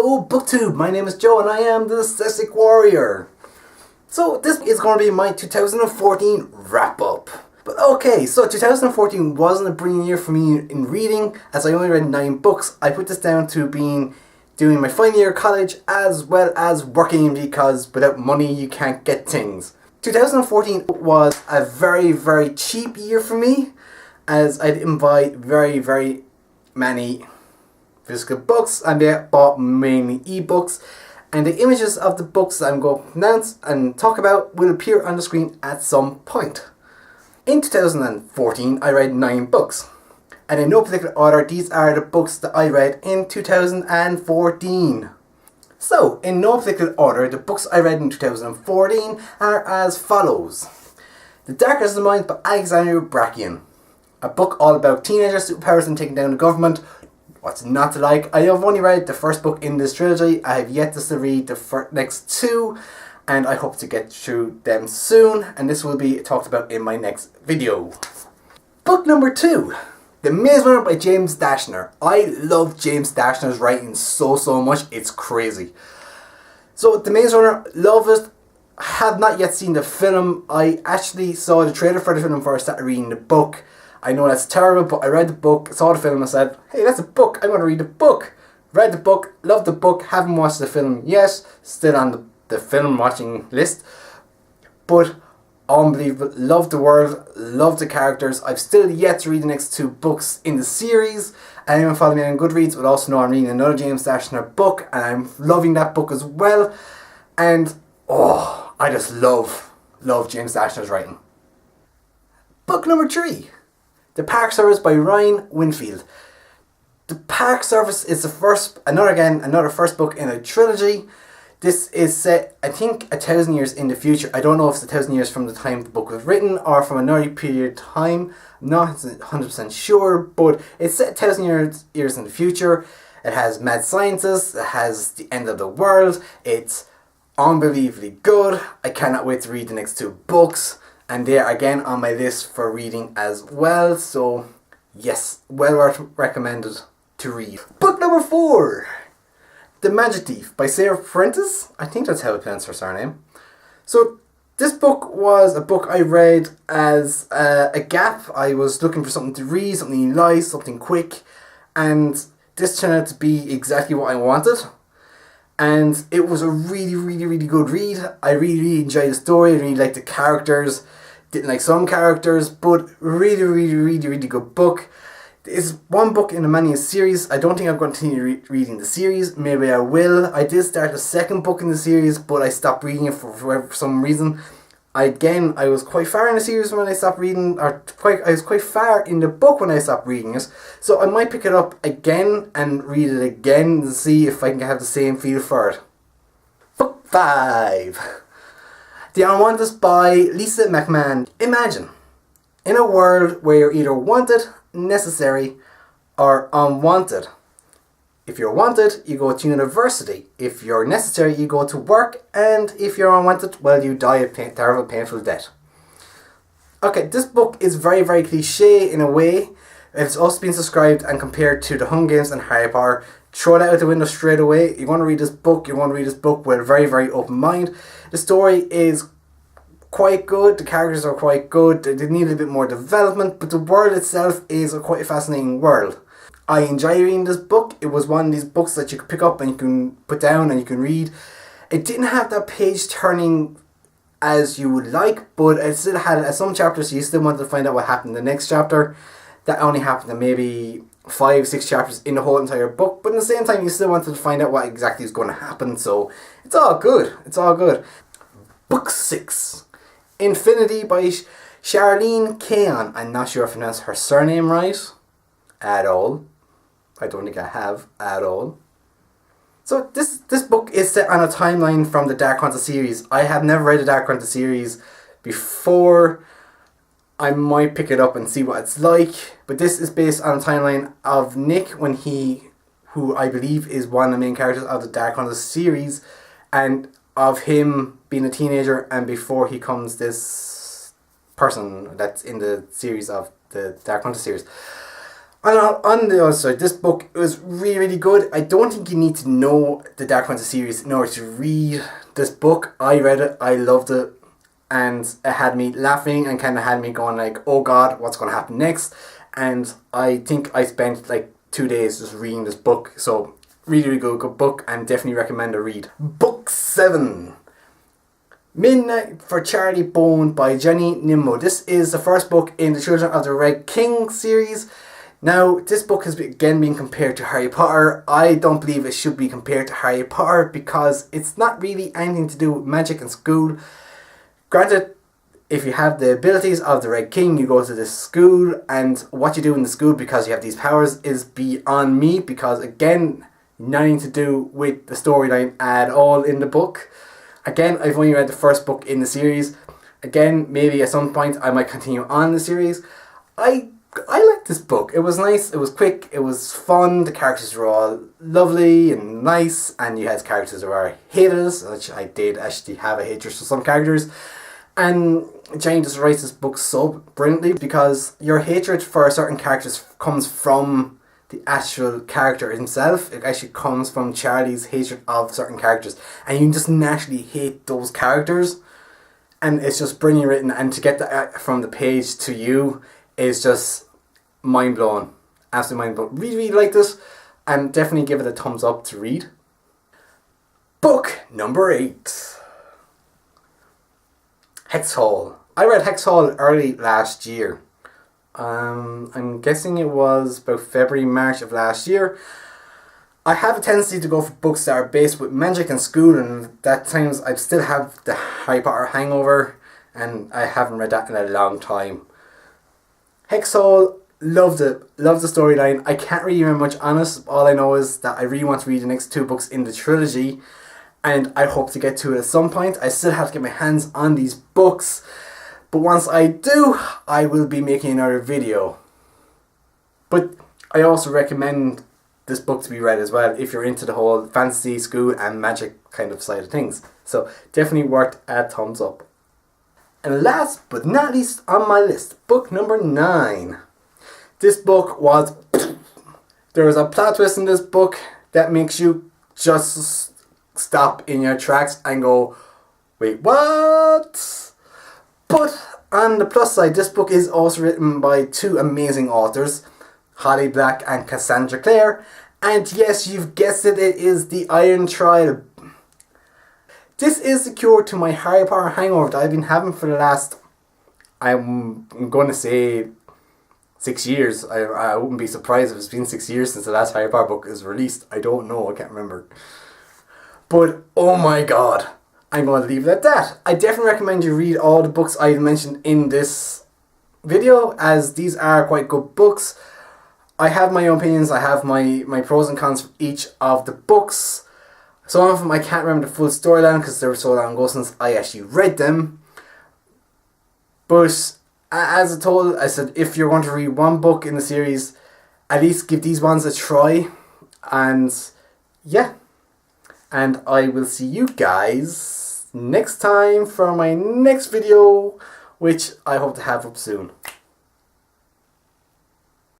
Hello BookTube, my name is Joe and I am the Dyslexic Warrior. So this is going to be my 2014 wrap up. But okay, so 2014 wasn't a brilliant year for me in reading as I only read 9 books. I put this down to doing my final year of college as well as working because without money you can't get things. 2014 was a very cheap year for me as I didn't buy very many physical books and I bought mainly ebooks, and the images of the books that I'm going to pronounce and talk about will appear on the screen at some point. In 2014 I read 9 books, and in no particular order these are the books that I read in 2014. So in no particular order the books I read in 2014 are as follows. The Darkness of the Mind by Alexander Bracken, a book all about teenagers, superpowers and taking down the government. What's not to like? I have only read the first book in this trilogy. I have yet to read the next 2, and I hope to get through them soon, and this will be talked about in my next video. Book number 2, The Maze Runner by James Dashner. I love James Dashner's writing so much, it's crazy. So The Maze Runner, love it. Have not yet seen the film. I actually saw the trailer for the film before I started reading the book. I know that's terrible, but I read the book, saw the film and said, hey, that's a book, I'm going to read the book. Read the book, loved the book, haven't watched the film yet, still on the film watching list. But unbelievable, love the world, love the characters. I've still yet to read the next 2 books in the series. Anyone following me on Goodreads would also know I'm reading another James Dashner book, and I'm loving that book as well. And, oh, I just love James Dashner's writing. Book number 3. The Park Service by Ryan Winfield. The Park Service is another first book in a trilogy. This is set, I think, 1,000 years in the future. I don't know if it's 1,000 years from the time the book was written or from another period of time. I'm not 100% sure, but it's set 1,000 years in the future. It has mad scientists. It has the end of the world. It's unbelievably good. I cannot wait to read the next 2 books. And they're again on my list for reading as well. So yes, well worth recommended to read. Book number 4. The Magic Thief by Sarah Prentice. I think that's how it pronounce her surname. So this book was a book I read as a gap. I was looking for something to read, something light, something quick. And this turned out to be exactly what I wanted. And it was a really good read. I really enjoyed the story. I really liked the characters. Didn't like some characters, but really good book. It's one book in a many series. I don't think I'm going to continue reading the series. Maybe I will. I did start the second book in the series, but I stopped reading it for some reason. I was quite far in the series when I stopped reading, I was quite far in the book when I stopped reading it. So I might pick it up again and read it again to see if I can have the same feel for it. Book 5. The Unwanted by Lisa McMahon. Imagine, in a world where you're either wanted, necessary, or unwanted. If you're wanted, you go to university. If you're necessary, you go to work. And if you're unwanted, well, you die a terrible, painful death. Okay, this book is very cliche in a way. It's also been described and compared to The Hunger Games and Harry Potter. Throw that out the window straight away. You want to read this book, with a very open mind. The story is quite good, the characters are quite good, they need a bit more development, but the world itself is a quite fascinating world. I enjoy reading this book. It was one of these books that you could pick up and you can put down and you can read. It didn't have that page turning as you would like, but it still had some chapters so you still wanted to find out what happened in the next chapter. That only happened in maybe 5-6 chapters in the whole entire book, but at the same time you still wanted to find out what exactly is going to happen, so it's all good. Book 6. Infinity by Charlene Kayon. I'm not sure if I pronounced her surname right at all. I don't think I have at all. So this book is set on a timeline from the Dark Hunter series. I have never read the Dark Hunter series before. I might pick it up and see what it's like. But this is based on a timeline of Nick who I believe is one of the main characters of the Dark Hunter series, and of him being a teenager and before he becomes this person that's in the series of the Dark Hunter series. On the other side, this book was really good. I don't think you need to know the Dark Fantasy series in order to read this book. I read it, I loved it, and it had me laughing and kind of had me going like, oh god, what's going to happen next? And I think I spent like 2 days just reading this book. So really good book, and definitely recommend a read. Book 7. Midnight for Charlie Bone by Jenny Nimmo. This is the first book in the Children of the Red King series. Now, this book has again been compared to Harry Potter. I don't believe it should be compared to Harry Potter because it's not really anything to do with magic and school. Granted, if you have the abilities of the Red King, you go to this school, and what you do in the school because you have these powers is beyond me, because again, nothing to do with the storyline at all in the book. Again, I've only read the first book in the series. Again, maybe at some point I might continue on the series. I liked this book. It was nice, it was quick, it was fun, the characters were all lovely and nice, and you had characters that were haters, which I did actually have a hatred for some characters. And Jane just writes this book so brilliantly, because your hatred for certain characters comes from the actual character himself. It actually comes from Charlie's hatred of certain characters, and you just naturally hate those characters, and it's just brilliantly written, and to get that from the page to you is just mind-blowing. Absolutely mind-blowing. Really like this, and definitely give it a thumbs up to read. Book number 8. Hex Hall. I read Hex Hall early last year. I'm guessing it was about February, March of last year. I have a tendency to go for books that are based with magic and school, and at times I still have the Harry Potter hangover, and I haven't read that in a long time. Hex Hall, loved it. Loved the storyline. I can't really remember much on it. All I know is that I really want to read the next 2 books in the trilogy, and I hope to get to it at some point. I still have to get my hands on these books, but once I do, I will be making another video. But I also recommend this book to be read as well if you're into the whole fantasy, school and magic kind of side of things. So definitely worth a thumbs up. And last but not least on my list, book number 9. This book was... there was a plot twist in this book that makes you just stop in your tracks and go, wait, what? But on the plus side, this book is also written by 2 amazing authors, Holly Black and Cassandra Clare. And yes, you've guessed it, it is the Iron Trial. This is the cure to my Harry Potter hangover that I've been having for the last, I'm going to say 6 years. I wouldn't be surprised if it's been 6 years since the last Harry Potter book is released. I don't know, I can't remember. But oh my god, I'm going to leave it at that. I definitely recommend you read all the books I mentioned in this video, as these are quite good books. I have my own opinions, I have my pros and cons for each of the books. Some of them I can't remember the full storyline because they were so long ago since I actually read them. But as I told, I said if you're going to read one book in the series, at least give these ones a try. And yeah. And I will see you guys next time for my next video, which I hope to have up soon.